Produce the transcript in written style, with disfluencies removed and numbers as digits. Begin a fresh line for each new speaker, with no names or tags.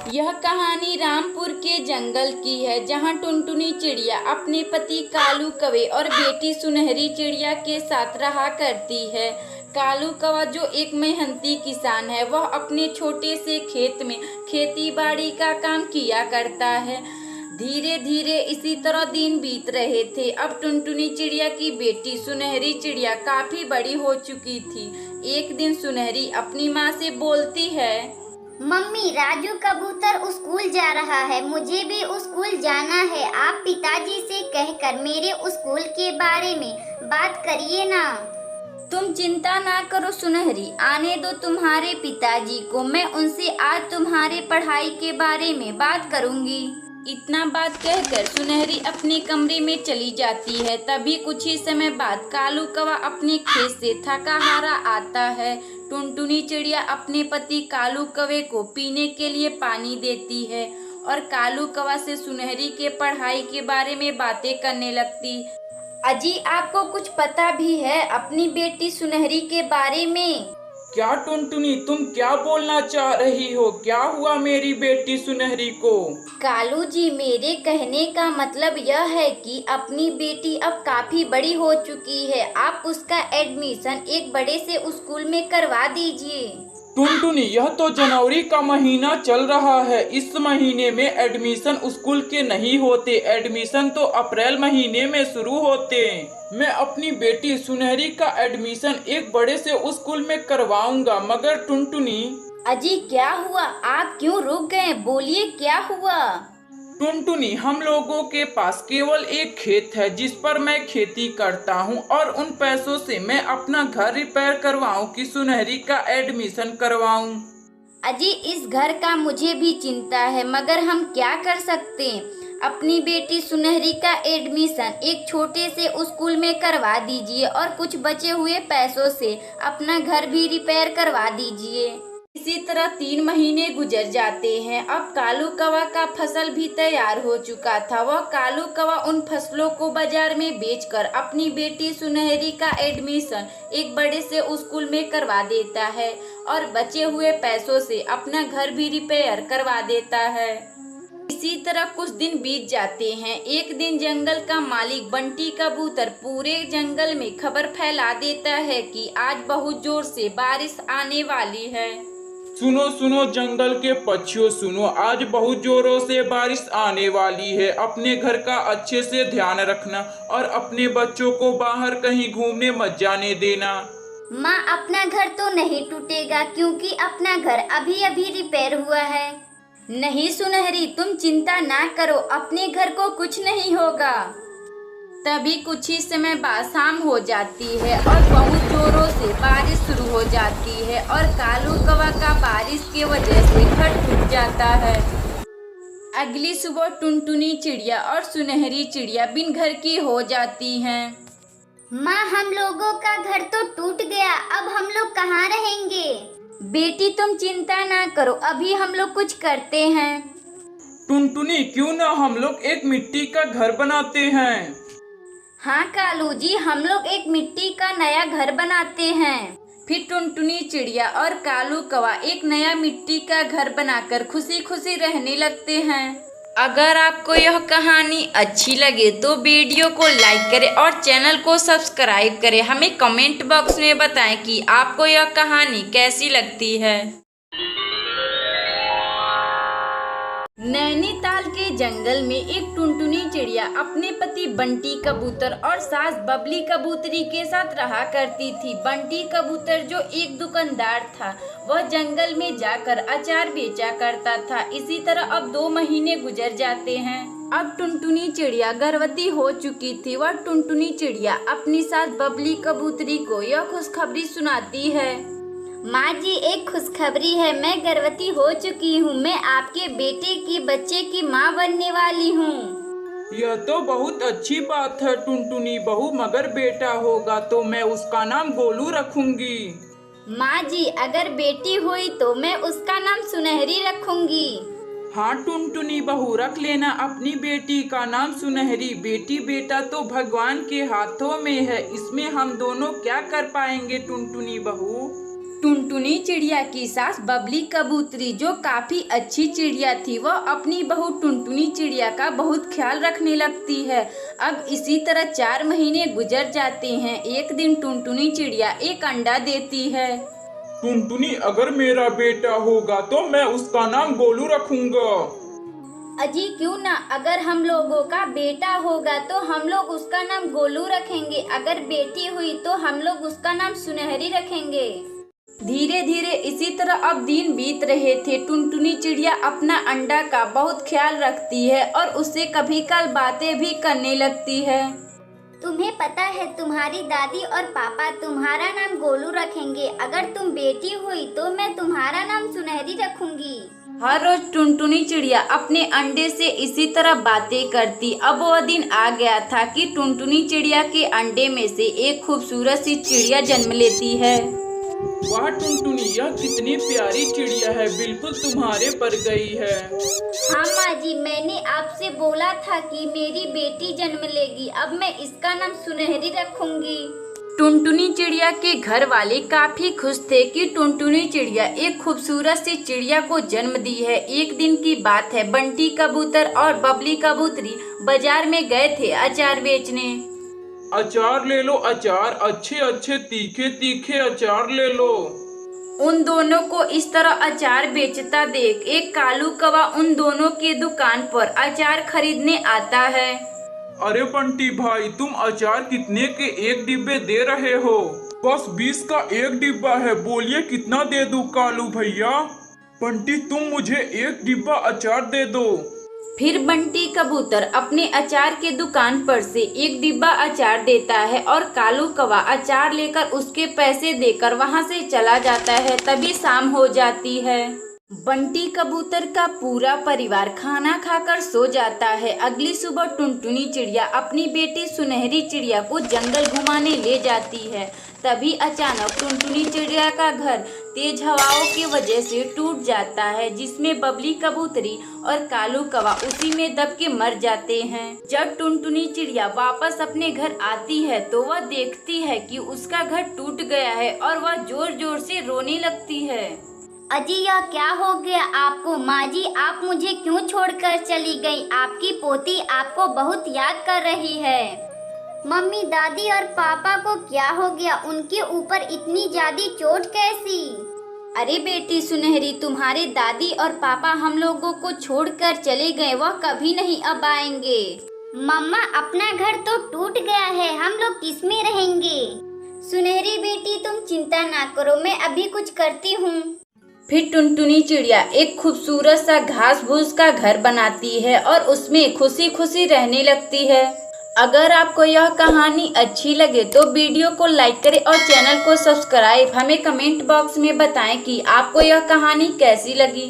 यह कहानी रामपुर के जंगल की है, जहां टुनटुनी चिड़िया अपने पति कालू कौवे और बेटी सुनहरी चिड़िया के साथ रहा करती है। कालू कौवा जो एक मेहनती किसान है, वह अपने छोटे से खेत में खेती बाड़ी का काम किया करता है। धीरे धीरे इसी तरह दिन बीत रहे थे। अब टुनटुनी चिड़िया की बेटी सुनहरी चिड़िया काफी बड़ी हो चुकी थी। एक दिन सुनहरी अपनी माँ से बोलती है,
मम्मी, राजू कबूतर स्कूल जा रहा है, मुझे भी स्कूल जाना है। आप पिताजी से कहकर मेरे स्कूल के बारे में बात करिए ना।
तुम चिंता ना करो सुनहरी, आने दो तुम्हारे पिताजी को, मैं उनसे आज तुम्हारे पढ़ाई के बारे में बात करूंगी। इतना बात कहकर सुनहरी अपने कमरे में चली जाती है। तभी कुछ ही समय बाद कालू कौवा अपने खेत से थका हारा आता है। टुनटुनी चिड़िया अपने पति कालू कौवे को पीने के लिए पानी देती है और कालू कौवा से सुनहरी के पढ़ाई के बारे में बातें करने लगती। अजी, आपको कुछ पता भी है अपनी बेटी सुनहरी के बारे में?
क्या टुनटुनी, तुम क्या बोलना चाह रही हो? क्या हुआ मेरी बेटी सुनहरी को?
कालू जी, मेरे कहने का मतलब यह है कि अपनी बेटी अब काफी बड़ी हो चुकी है। आप उसका एडमिशन एक बड़े से स्कूल में करवा दीजिए।
टुनटुनी, यह तो जनवरी का महीना चल रहा है। इस महीने में एडमिशन स्कूल के नहीं होते। एडमिशन तो अप्रैल महीने में शुरू होते। मैं अपनी बेटी सुनहरी का एडमिशन एक बड़े से स्कूल में करवाऊंगा। मगर टुनटुनी।
अजी, क्या हुआ? आप क्यों रुक गए? बोलिए, क्या हुआ?
टुनटुनी, हम लोगों के पास केवल एक खेत है जिस पर मैं खेती करता हूँ, और उन पैसों से मैं अपना घर रिपेयर करवाऊँ कि सुनहरी का एडमिशन करवाऊँ।
अजी, इस घर का मुझे भी चिंता है, मगर हम क्या कर सकते हैं? अपनी बेटी सुनहरी का एडमिशन एक छोटे से स्कूल में करवा दीजिए और कुछ बचे हुए पैसों से अपना घर भी रिपेयर करवा दीजिए। इसी तरह 3 महीने गुजर जाते हैं। अब कालू कौवा का फसल भी तैयार हो चुका था। वह कालू कौवा उन फसलों को बाजार में बेचकर अपनी बेटी सुनहरी का एडमिशन एक बड़े से स्कूल में करवा देता है और बचे हुए पैसों से अपना घर भी रिपेयर करवा देता है। इसी तरह कुछ दिन बीत जाते हैं। एक दिन जंगल का मालिक बंटी कबूतर पूरे जंगल में खबर फैला देता है कि आज बहुत जोर से बारिश आने वाली है।
सुनो सुनो जंगल के पक्षियों, सुनो, आज बहुत जोरों से बारिश आने वाली है। अपने घर का अच्छे से ध्यान रखना और अपने बच्चों को बाहर कहीं घूमने मत जाने देना।
माँ, अपना घर तो नहीं टूटेगा क्योंकि अपना घर अभी अभी रिपेयर हुआ है।
नहीं सुनहरी, तुम चिंता ना करो, अपने घर को कुछ नहीं होगा। तभी कुछ ही समय बाद शाम हो जाती है और बहुत जोरों से बारिश शुरू हो जाती है और कालू कौवा का बारिश के वजह से घर टूट जाता है। अगली सुबह टुनटुनी चिड़िया और सुनहरी चिड़िया बिन घर की हो जाती हैं।
माँ, हम लोगों का घर तो टूट गया, अब हम लोग कहाँ रहेंगे?
बेटी, तुम चिंता ना करो, अभी हम लोग कुछ करते हैं।
टुनटुनी, क्यों ना हम लोग एक मिट्टी का घर बनाते हैं?
हाँ कालू जी, हम लोग एक मिट्टी का नया घर बनाते हैं। फिर टुनटुनी चिड़िया और कालू कौवा एक नया मिट्टी का घर बनाकर खुशी खुशी रहने लगते हैं। अगर आपको यह कहानी अच्छी लगे तो वीडियो को लाइक करें और चैनल को सब्सक्राइब करें। हमें कमेंट बॉक्स में बताएं कि आपको यह कहानी कैसी लगती है। नैनीताल के जंगल में एक टुनटुनी चिड़िया अपने पति बंटी कबूतर और सास बबली कबूतरी के साथ रहा करती थी। बंटी कबूतर जो एक दुकानदार था, वह जंगल में जाकर अचार बेचा करता था। इसी तरह अब 2 महीने गुजर जाते हैं। अब टुनटुनी चिड़िया गर्भवती हो चुकी थी। वह टुनटुनी चिड़िया अपनी सास बबली कबूतरी को यह खुशखबरी सुनाती है।
माँ जी, एक खुशखबरी है, मैं गर्भवती हो चुकी हूँ। मैं आपके बेटे की बच्चे की माँ बनने वाली हूँ।
यह तो बहुत अच्छी बात है टुनटुनी बहू, मगर बेटा होगा तो मैं उसका नाम गोलू रखूंगी।
माँ जी, अगर बेटी हुई तो मैं उसका नाम सुनहरी रखूंगी।
हाँ टुनटुनी बहू, रख लेना अपनी बेटी का नाम सुनहरी। बेटी बेटा तो भगवान के हाथों में है, इसमें हम दोनों क्या कर पाएंगे टुनटुनी बहू।
टुनटुनी चिड़िया की सास बबली कबूतरी, जो काफी अच्छी चिड़िया थी, वह अपनी बहू टुनटुनी चिड़िया का बहुत ख्याल रखने लगती है। अब इसी तरह 4 महीने गुजर जाते हैं। एक दिन टुनटुनी चिड़िया एक अंडा देती है।
टुनटुनी अगर मेरा बेटा होगा तो मैं उसका नाम गोलू रखूंगा।
अजी क्यों ना, अगर हम लोगों का बेटा होगा तो हम लोग उसका नाम गोलू रखेंगे, अगर बेटी हुई तो हम लोग उसका नाम सुनहरी रखेंगे। धीरे धीरे इसी तरह अब दिन बीत रहे थे। टुनटुनी चिड़िया अपना अंडा का बहुत ख्याल रखती है और उससे कभी कल बातें भी करने लगती है।
तुम्हें पता है तुम्हारी दादी और पापा तुम्हारा नाम गोलू रखेंगे, अगर तुम बेटी हुई तो मैं तुम्हारा नाम सुनहरी रखूंगी।
हर रोज टुनटुनी चिड़िया अपने अंडे से इसी तरह बातें करती। अब वह दिन आ गया था कि टुनटुनी चिड़िया के अंडे में से एक खूबसूरत सी चिड़िया जन्म लेती है।
वाह टुनटुनी, यह कितनी प्यारी चिड़िया है, बिल्कुल तुम्हारे पर गई है।
हाँ माँ जी, मैंने आपसे बोला था कि मेरी बेटी जन्म लेगी, अब मैं इसका नाम सुनहरी रखूंगी।
टुनटुनी चिड़िया के घर वाले काफी खुश थे कि टुनटुनी चिड़िया एक खूबसूरत सी चिड़िया को जन्म दी है। एक दिन की बात है, बंटी कबूतर और बबली कबूतरी बाजार में गए थे अचार बेचने।
अचार ले लो अचार, अच्छे अच्छे तीखे तीखे अचार ले लो।
उन दोनों को इस तरह अचार बेचता देख एक कालू कौवा उन दोनों की दुकान पर अचार खरीदने आता है।
अरे बंटी भाई, तुम अचार कितने के एक डिब्बे दे रहे हो? बस 20 का एक डिब्बा है, बोलिए कितना दे दूं कालू भैया? बंटी तुम मुझे एक डिब्बा अचार दे दो।
फिर बंटी कबूतर अपने अचार के दुकान पर से एक डिब्बा अचार देता है और कालू कौवा अचार लेकर उसके पैसे देकर वहां से चला जाता है। तभी शाम हो जाती है। बंटी कबूतर का पूरा परिवार खाना खाकर सो जाता है। अगली सुबह टुनटुनी चिड़िया अपनी बेटी सुनहरी चिड़िया को जंगल घुमाने ले जाती है। तभी अचानक टुनटुनी चिड़िया का घर तेज हवाओं की वजह से टूट जाता है, जिसमें बबली कबूतरी और कालू कौवा उसी में दब के मर जाते हैं। जब टुनटुनी चिड़िया वापस अपने घर आती है तो वह देखती है कि उसका घर टूट गया है और वह जोर जोर से रोने लगती है।
अजी यह क्या हो गया आपको? माँ जी आप मुझे क्यों छोड़कर चली गई? आपकी पोती आपको बहुत याद कर रही है। मम्मी दादी और पापा को क्या हो गया? उनके ऊपर इतनी ज्यादा चोट कैसी?
अरे बेटी सुनहरी, तुम्हारे दादी और पापा हम लोगों को छोड़कर चले गए, वह कभी नहीं अब आएंगे।
मम्मा अपना घर तो टूट गया है, हम लोग किस में रहेंगे? सुनहरी बेटी तुम चिंता ना करो, मैं अभी कुछ करती हूँ।
फिर टुनटुनी चिड़िया एक खूबसूरत सा घास फूस का घर बनाती है और उसमें खुशी खुशी रहने लगती है। अगर आपको यह कहानी अच्छी लगे तो वीडियो को लाइक करें और चैनल को सब्सक्राइब। हमें कमेंट बॉक्स में बताएं कि आपको यह कहानी कैसी लगी।